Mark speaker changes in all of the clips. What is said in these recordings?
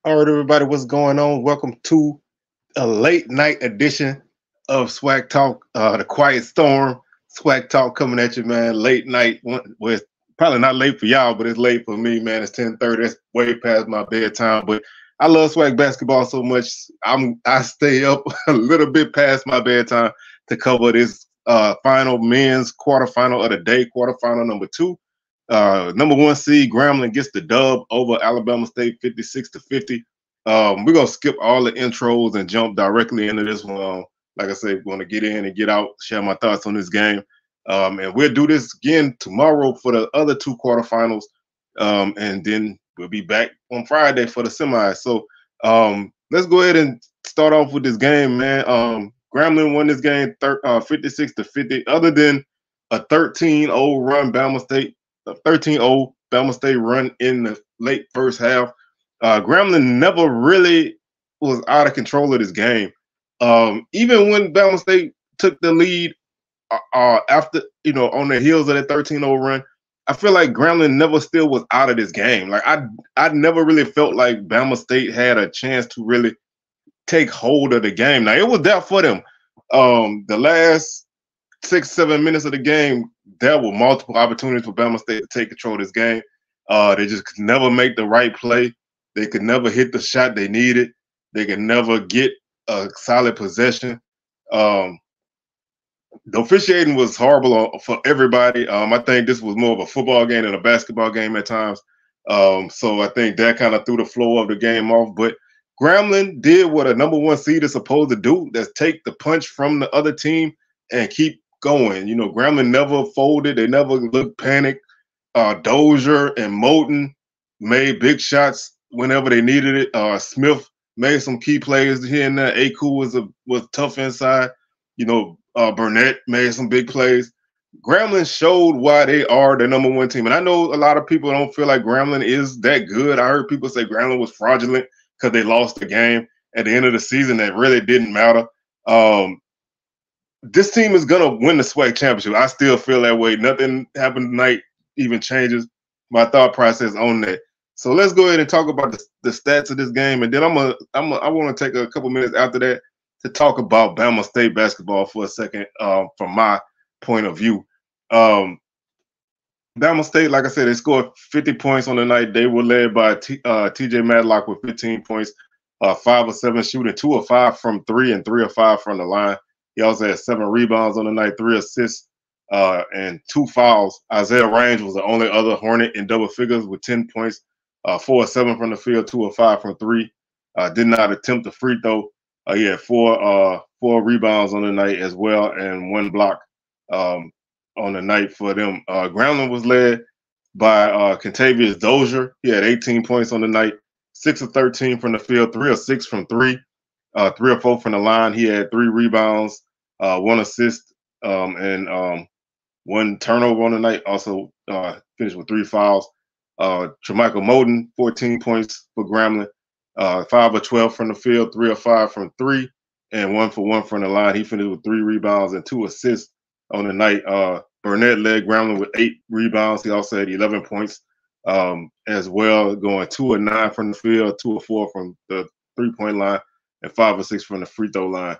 Speaker 1: All right, everybody, what's going on? Welcome to a late night edition of SWAC Talk, the Quiet Storm. SWAC Talk coming at you, man. Late night. Well, it's probably not late for y'all, but it's late for me, man. It's 10:30. That's way past my bedtime. But I love SWAC basketball so much. I stay up a little bit past my bedtime to cover this final men's quarterfinal of the day, quarterfinal number 2. Number 1 seed Grambling gets the dub over Alabama State 56-50. We're gonna skip all the intros and jump directly into this one. Like I said, we're gonna get in and get out, share my thoughts on this game. And we'll do this again tomorrow for the other 2 quarterfinals. And then we'll be back on Friday for the semis. So let's go ahead and start off with this game, man. Grambling won this game 56-50. Other than a 13-0 run, Bama State. A 13-0 Bama State run in the late first half. Grambling never really was out of control of this game. Even when Bama State took the lead after, on the heels of that 13-0 run, I feel like Grambling never still was out of this game. Like I never really felt like Bama State had a chance to really take hold of the game. Now it was there for them. The last 6-7 minutes of the game, there were multiple opportunities for Bama State to take control of this game. They just could never make the right play. They could never hit the shot they needed. They could never get a solid possession. The officiating was horrible for everybody. I think this was more of a football game than a basketball game at times. So I think that kind of threw the flow of the game off. But Grambling did what a number 1 seed is supposed to do. That's take the punch from the other team and keep going. Grambling never folded. They never looked panicked. Dozier and Moulton made big shots whenever they needed it. Smith made some key plays here and there. Aku was tough inside. Burnett made some big plays. Grambling showed why they are the number 1 team. And I know a lot of people don't feel like Grambling is that good. I heard people say Grambling was fraudulent because they lost the game at the end of the season. That really didn't matter. This team is going to win the SWAC championship. I still feel that way. Nothing happened tonight even changes my thought process on that. So let's go ahead and talk about the stats of this game. And then I want to take a couple minutes after that to talk about Bama State basketball for a second from my point of view. Bama State, like I said, they scored 50 points on the night. They were led by TJ Madlock with 15 points, 5 of 7 shooting, 2 of 5 from 3 and 3 of 5 from the line. He also had 7 rebounds on the night, 3 assists, and 2 fouls. Isaiah Range was the only other Hornet in double figures with 10 points, 4 of 7 from the field, 2 of 5 from 3. Did not attempt a free throw. He had 4 rebounds on the night as well, and 1 block on the night for them. Grambling was led by Kentavious Dozier. He had 18 points on the night, 6 of 13 from the field, 3 of 6 from 3, 3 or 4 from the line. He had 3 rebounds, 1 assist, and 1 turnover on the night. Also finished with 3 fouls. Tremichael Moulton, 14 points for Grambling, 5 of 12 from the field, 3 of 5 from 3, and 1 for 1 from the line. He finished with 3 rebounds and 2 assists on the night. Burnett led Grambling with 8 rebounds. He also had 11 points as well, going 2 of 9 from the field, 2 of 4 from the 3-point line, and 5 of 6 from the free throw line.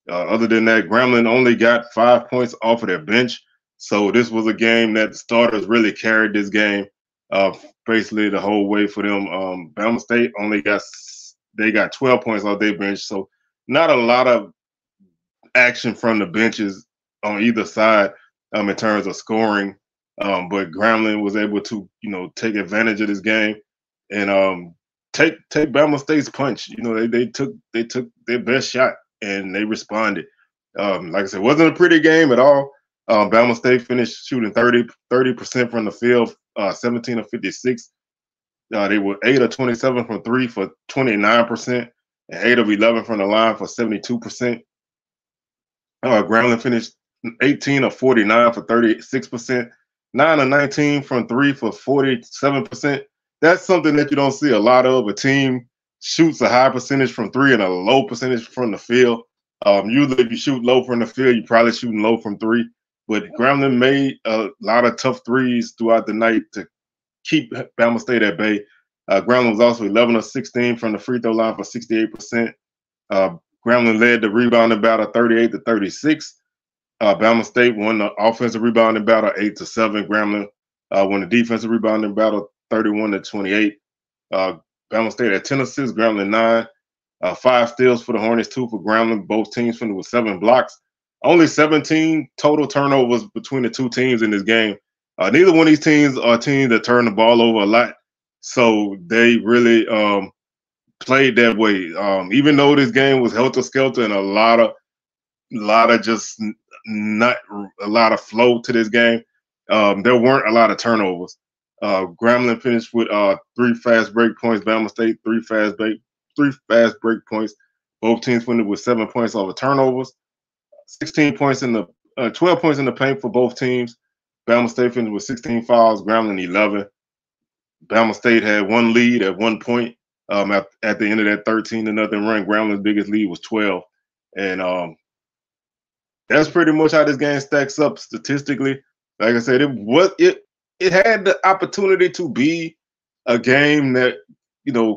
Speaker 1: Other than that, Grambling only got 5 points off of their bench. So this was a game that the starters really carried this game basically the whole way for them. Bama State they got 12 points off their bench. So not a lot of action from the benches on either side in terms of scoring. But Grambling was able to, take advantage of this game and take Bama State's punch. They took their best shot and they responded. Like I said, it wasn't a pretty game at all. Bama State finished shooting 30% from the field, 17 of 56. They were 8 of 27 from 3 for 29%, and 8 of 11 from the line for 72%. Grambling finished 18 of 49 for 36%, 9 of 19 from 3 for 47%. That's something that you don't see a lot of. A team shoots a high percentage from 3 and a low percentage from the field. Usually if you shoot low from the field, you're probably shooting low from 3. But Grambling made a lot of tough threes throughout the night to keep Bama State at bay. Grambling was also 11 of 16 from the free throw line for 68%. Grambling led the rebounding battle 38-36. Bama State won the offensive rebounding battle 8-7. Grambling won the defensive rebounding battle 31-28. Bama State at 10 assists, Grambling 9. 5 steals for the Hornets, 2 for Grambling. Both teams finished with 7 blocks. Only 17 total turnovers between the two teams in this game. Neither one of these teams are teams that turn the ball over a lot. So they really played that way. Even though this game was helter-skelter and a lot of just not a lot of flow to this game, there weren't a lot of turnovers. Grambling finished with 3 fast break points. Bama State 3 fast break points. Both teams finished with 7 points off of turnovers. 12 points in the paint for both teams. Bama State finished with 16 fouls. Grambling 11. Bama State had 1 lead at 1 point. At the end of that 13-0 run, Grambling's biggest lead was 12, and that's pretty much how this game stacks up statistically. Like I said, it had the opportunity to be a game that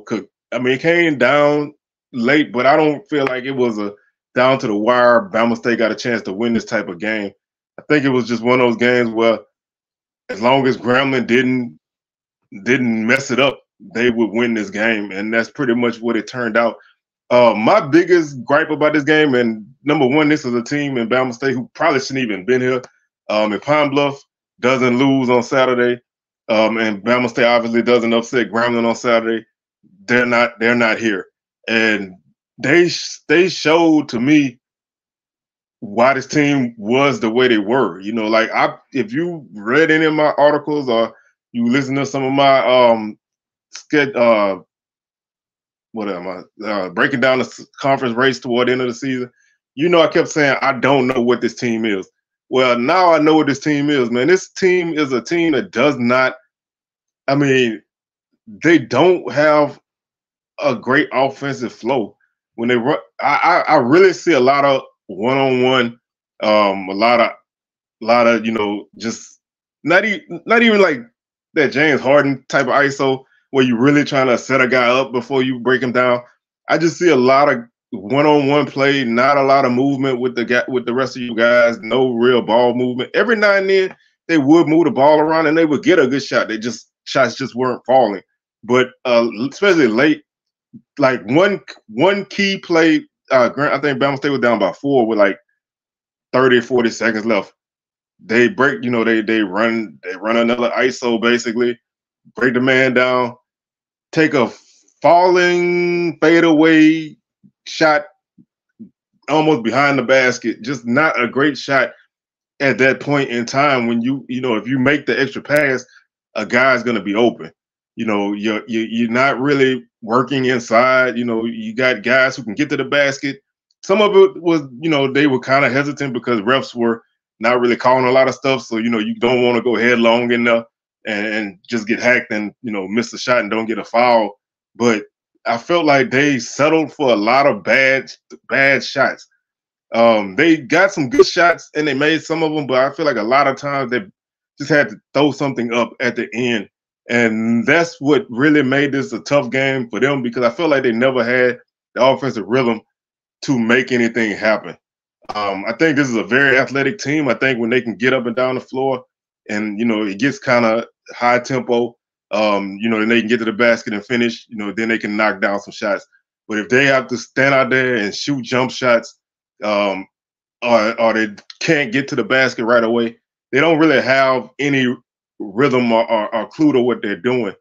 Speaker 1: could. I mean, it came down late, but I don't feel like it was a down to the wire. Bama State got a chance to win this type of game. I think it was just one of those games where, as long as Grambling didn't mess it up, they would win this game, and that's pretty much what it turned out. My biggest gripe about this game, and number one, this is a team in Bama State who probably shouldn't even been here. If Pine Bluff doesn't lose on Saturday, and Bama State obviously doesn't upset Grambling on Saturday, they're not here. And they showed to me why this team was the way they were. If you read any of my articles or you listen to some of my breaking down the conference race toward the end of the season, I kept saying I don't know what this team is. Well, now I know what this team is, man. This team is a team that does not, they don't have a great offensive flow. When they run, I really see a lot of one-on-one, a lot of just not even like that James Harden type of ISO where you're really trying to set a guy up before you break him down. I just see a lot of one-on-one play, not a lot of movement with the rest of you guys, no real ball movement. Every now and then they would move the ball around and they would get a good shot. Shots just weren't falling. But especially late, like one key play, I think Bama State was down by 4 with like 30 or 40 seconds left. They break, they run another ISO basically, break the man down, take a falling fadeaway shot almost behind the basket. Just not a great shot at that point in time when if you make the extra pass, a guy's gonna be open. You're not really working inside. You got guys who can get to the basket. Some of it was, they were kind of hesitant because refs were not really calling a lot of stuff. So, you don't want to go headlong in there and just get hacked and, miss a shot and don't get a foul. But I felt like they settled for a lot of bad shots. They got some good shots and they made some of them, but I feel like a lot of times they just had to throw something up at the end. And that's what really made this a tough game for them, because I feel like they never had the offensive rhythm to make anything happen. I think this is a very athletic team. I think when they can get up and down the floor and, it gets kind of high tempo, and they can get to the basket and finish, then they can knock down some shots. But if they have to stand out there and shoot jump shots, or they can't get to the basket right away, they don't really have any rhythm or clue to what they're doing.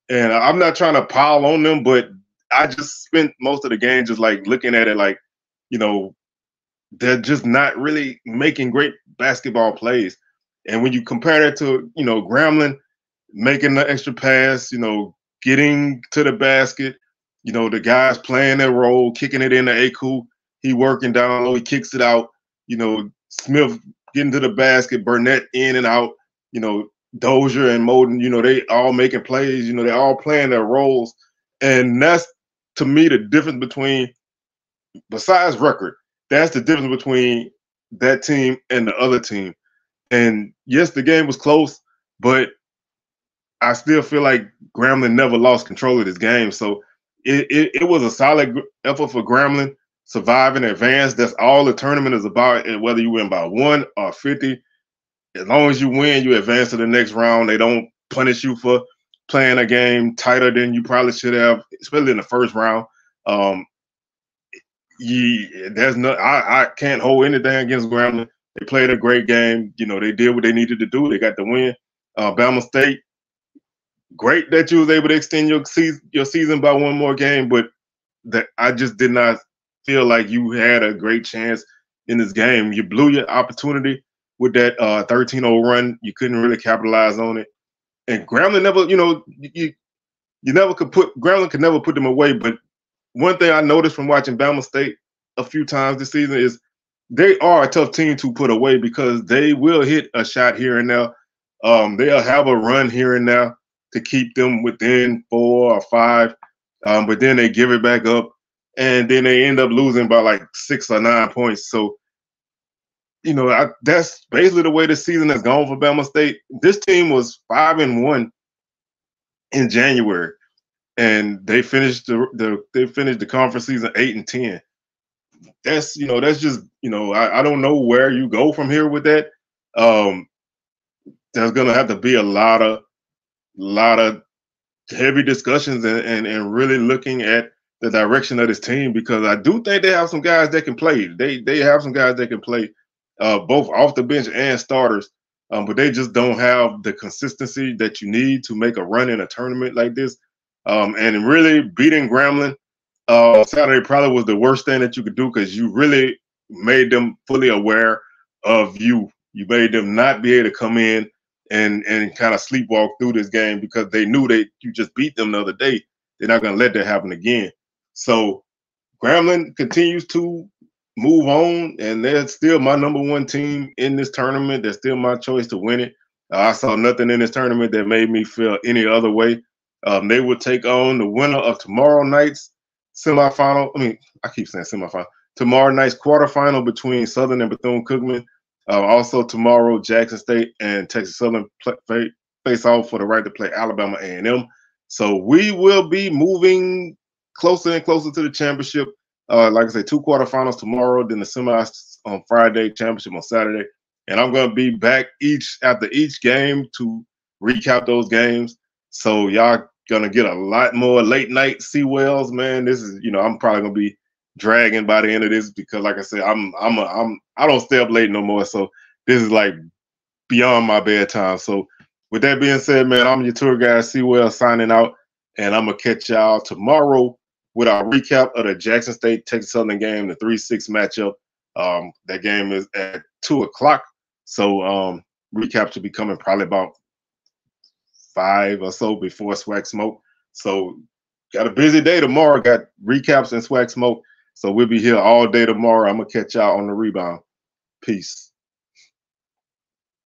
Speaker 1: And I'm not trying to pile on them, but I just spent most of the game just like looking at it like, they're just not really making great basketball plays. And when you compare that to, Grambling making the extra pass, getting to the basket, the guys playing their role, kicking it into Aku, he working down low, he kicks it out, Smith getting to the basket, Burnett in and out, Dozier and Moden, they all making plays, they all playing their roles. And that's, to me, the difference between, besides record, that's the difference between that team and the other team. And yes, the game was close, but I still feel like Grambling never lost control of this game. So it was a solid effort for Grambling, survive and advance. That's all the tournament is about. And whether you win by 1 or 50, as long as you win, you advance to the next round. They don't punish you for playing a game tighter than you probably should have, especially in the first round. Um, there's no, I can't hold anything against Grambling. They played a great game. You know, they did what they needed to do. They got the win. Bama State, great that you was able to extend your season by 1 more game, but that I just did not feel like you had a great chance in this game. You blew your opportunity with that 13-0 run. You couldn't really capitalize on it. And Grambling never, you never could put Grambling could never put them away. But one thing I noticed from watching Bama State a few times this season is they are a tough team to put away because they will hit a shot here and there. They'll have a run here and there to keep them within 4 or 5, but then they give it back up, and then they end up losing by like 6 or 9 points. So, that's basically the way the season has gone for Bama State. This team was 5-1 in January, and they finished the conference season 8-10. That's just I don't know where you go from here with that. There's gonna have to be a lot of heavy discussions and really looking at the direction of this team, because I do think they have some guys that can play. They have some guys that can play both off the bench and starters, but they just don't have the consistency that you need to make a run in a tournament like this. And really beating Grambling Saturday probably was the worst thing that you could do, because you really made them fully aware of you. You made them not be able to come in and kind of sleepwalk through this game, because they knew that you just beat them the other day. They're not going to let that happen again. So Grambling continues to move on, and they're still my #1 team in this tournament. They're still my choice to win it. I saw nothing in this tournament that made me feel any other way. They will take on the winner of tomorrow night's semifinal. I mean, I keep saying semifinal. Tomorrow night's quarterfinal between Southern and Bethune-Cookman. Also tomorrow, Jackson State and Texas Southern face off for the right to play Alabama A&M. So we will be moving closer and closer to the championship. Like I said, 2 quarterfinals tomorrow, then the semis on Friday, championship on Saturday. And I'm going to be back after each game to recap those games. So y'all going to get a lot more late night Seawells, man. This is, I'm probably going to be dragging by the end of this, because like I said, I don't stay up late no more. So this is like beyond my bedtime. So with that being said, man, I'm your tour guide Sewell signing out, and I'm gonna catch y'all tomorrow with our recap of the Jackson State Texas Southern game, the 3-6 matchup. That game is at 2 o'clock. So recap should be coming probably about 5 or so before SWAC Smoke. So got a busy day tomorrow. Got recaps and SWAC Smoke. So we'll be here all day tomorrow. I'm going to catch y'all on the rebound. Peace.